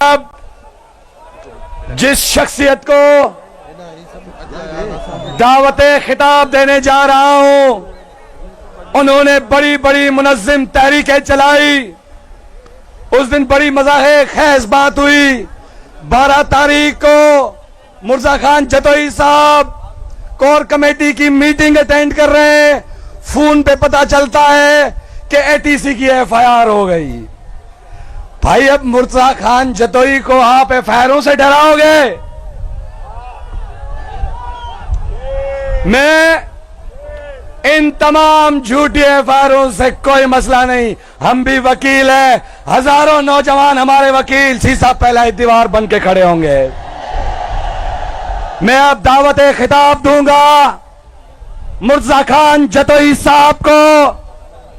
اب جس شخصیت کو دعوت خطاب دینے جا رہا ہوں، انہوں نے بڑی بڑی منظم تحریکیں چلائی. اس دن بڑی مزاح خیز بات ہوئی. 12 تاریخ کو مرزا خان جتوئی صاحب کور کمیٹی کی میٹنگ اٹینڈ کر رہے ہیں. فون پہ پتا چلتا ہے کہ ATC کی FIR ہو گئی. بھائی اب مرزا خان جتوئی کو آپ FIRوں سے ڈراؤ گے؟ میں ان تمام جھوٹی FIRوں سے کوئی مسئلہ نہیں. ہم بھی وکیل ہیں. ہزاروں نوجوان ہمارے وکیل سیسا پہلا دیوار بن کے کھڑے ہوں گے. میں اب دعوت خطاب دوں گا مرزا خان جتوئی صاحب کو،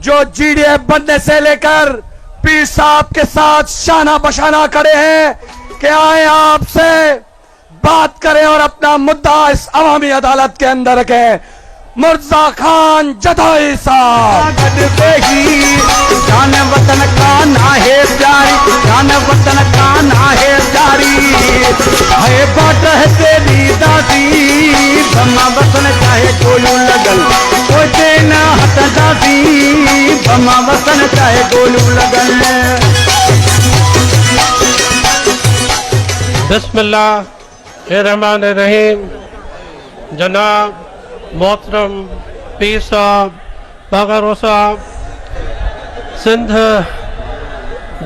جو GDF بننے سے لے کر پیر صاحب کے ساتھ شانہ بشانہ کھڑے ہیں، کہ آئیں آپ سے بات کریں اور اپنا مدعا اس عوامی عدالت کے اندر رکھیں. مرزا خان جتوئی صاحب جان وطن کا نہ ہے جاری، جان وطن کا نہ ہے جاری، ہے بات ہے تیری دادی، بما وطن چاہے کوئی لگل کوئی دینا ہت دادی، بما وطن چاہے کوئی لگل. بسم اللہ الرحمن الرحیم. جناب محترم پیر صاحب باغرو صاحب، سندھ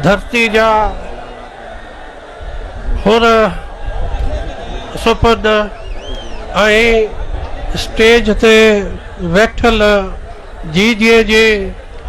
دھرتی جا ہر سپرد ائیں اسٹیج تے ویٹھل GDA جی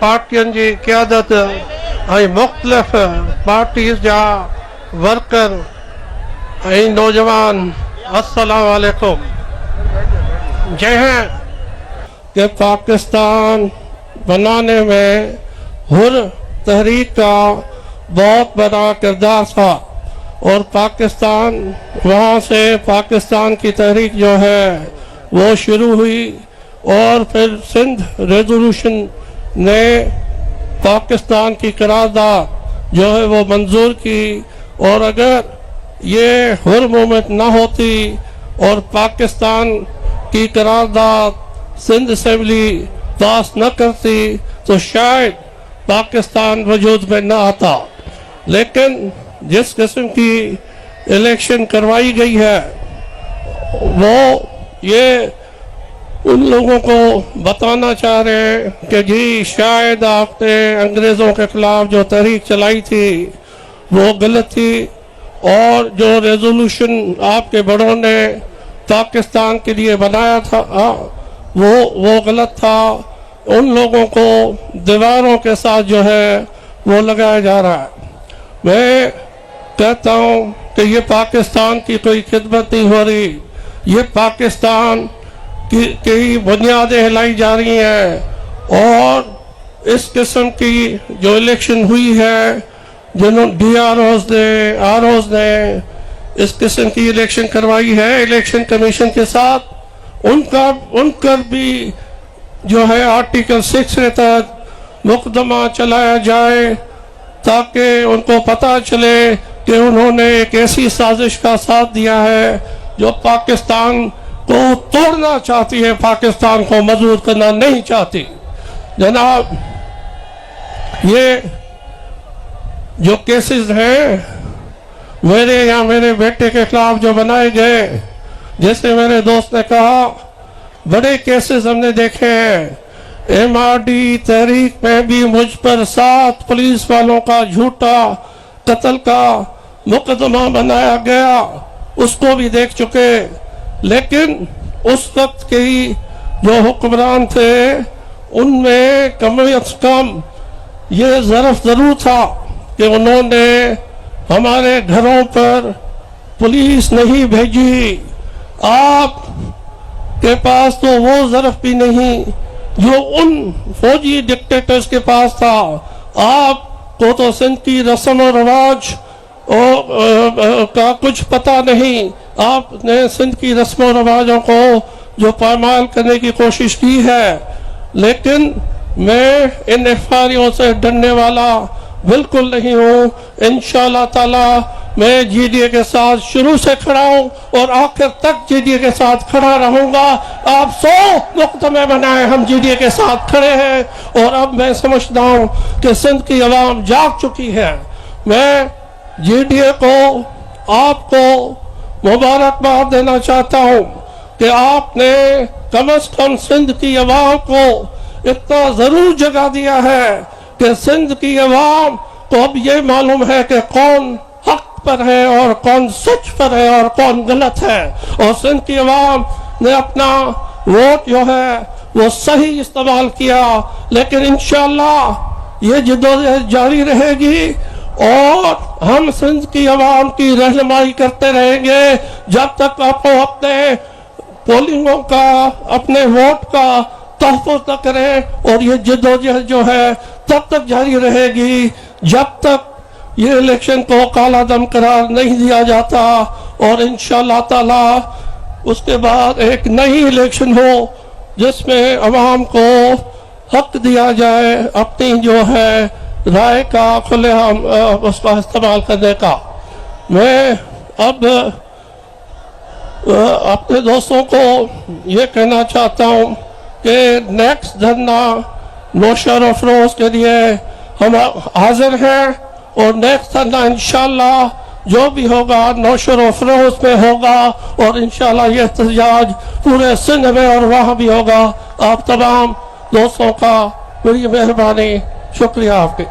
پارٹین جی قیادت ائیں مختلف پارٹیز جا ورکر ائیں نوجوان، السلام علیکم. جہاں کہ پاکستان بنانے میں ہر تحریک کا بہت بڑا کردار تھا، اور پاکستان وہاں سے پاکستان کی تحریک جو ہے وہ شروع ہوئی، اور پھر سندھ ریزولوشن نے پاکستان کی قرارداد جو ہے وہ منظور کی. اور اگر یہ ہر مومنٹ نہ ہوتی اور پاکستان کی قرارداد سندھ اسمبلی پاس نہ کرتی تو شاید پاکستان وجود میں نہ آتا. لیکن جس قسم کی الیکشن کروائی گئی ہے، وہ یہ ان لوگوں کو بتانا چاہ رہے ہیں کہ جی شاید آپ نے انگریزوں کے خلاف جو تحریک چلائی تھی وہ غلط تھی، اور جو ریزولوشن آپ کے بڑوں نے پاکستان کے لیے بنایا تھا وہ غلط تھا. ان لوگوں کو دیواروں کے ساتھ جو ہے وہ لگایا جا رہا ہے. میں کہتا ہوں کہ یہ پاکستان کی کوئی خدمت نہیں ہو رہی، یہ پاکستان کی بنیادیں ہلائی جا رہی ہیں. اور اس قسم کی جو الیکشن ہوئی ہے، جنہوں DROs نے ROs نے اس قسم کی الیکشن کروائی ہے الیکشن کمیشن کے ساتھ، ان کا بھی جو ہے آرٹیکل 6 کے تحت مقدمہ چلایا جائے، تاکہ ان کو پتہ چلے کہ انہوں نے ایک ایسی سازش کا ساتھ دیا ہے جو پاکستان کو توڑنا چاہتی ہے، پاکستان کو مضبوط کرنا نہیں چاہتی. جناب یہ جو کیسز ہیں میرے یا میرے بیٹے کے خلاف جو بنائے گئے، جیسے میرے دوست نے کہا بڑے کیسز ہم نے دیکھے ہیں. MRD تحریک میں بھی مجھ پر 7 پولیس والوں کا جھوٹا قتل کا مقدمہ بنایا گیا، اس کو بھی دیکھ چکے. لیکن اس وقت کے جو حکمران تھے ان میں کم از کم یہ ظرف ضرور تھا کہ انہوں نے ہمارے گھروں پر پولیس نہیں بھیجی. آپ کے پاس تو وہ ظرف بھی نہیں جو ان فوجی ڈکٹیٹرز کے پاس تھا. آپ کو تو سندھ کی رسم و رواج کا کچھ پتہ نہیں. آپ نے سندھ کی رسم و رواجوں کو جو پامال کرنے کی کوشش کی ہے، لیکن میں ان FIRوں سے ڈرنے والا بالکل نہیں ہوں. انشاءاللہ تعالی میں جی ڈی اے کے ساتھ شروع سے کھڑا ہوں اور آخر تک جی ڈی اے کے ساتھ کھڑا رہوں گا. آپ 100 مقدمے بنائے ہم جی ڈی اے کے ساتھ کھڑے ہیں. اور اب میں سمجھتا ہوں کہ سندھ کی عوام جاگ چکی ہے. میں جی ڈی اے کو آپ کو مبارکباد دینا چاہتا ہوں کہ آپ نے کم از کم سندھ کی عوام کو اتنا ضرور جگہ دیا ہے کہ سندھ کی عوام کو اب یہ معلوم ہے کہ کون حق پر ہے اور کون سچ پر ہے اور کون غلط ہے. اور سندھ کی عوام نے اپنا ووٹ جو ہے وہ صحیح استعمال کیا. لیکن انشاءاللہ یہ جدوجہد جاری رہے گی اور ہم سندھ کی عوام کی رہنمائی کرتے رہیں گے جب تک آپ کو اپنے پولنگوں کا اپنے ووٹ کا تحفظ نہ کریں. اور یہ جدوجہد جو ہے تب تک جاری رہے گی جب تک یہ الیکشن کو کالا دم قرار نہیں دیا جاتا. اور انشاءاللہ تعالی اس کے بعد ایک نئی الیکشن ہو جس میں عوام کو حق دیا جائے اپنی جو ہے رائے کا کھلے عام اس کا استعمال کرنے کا. میں اب اپنے دوستوں کو یہ کہنا چاہتا ہوں کہ نیکسٹ دھرنا نوشہر و فروز کے لیے ہم حاضر ہیں. اور نیکسٹ دھرنا انشاءاللہ جو بھی ہوگا نوشہر و فروز میں ہوگا. اور انشاءاللہ یہ احتجاج پورے سندھ میں اور وہاں بھی ہوگا. آپ تمام دوستوں کا بڑی مہربانی. شکریہ آپ کے.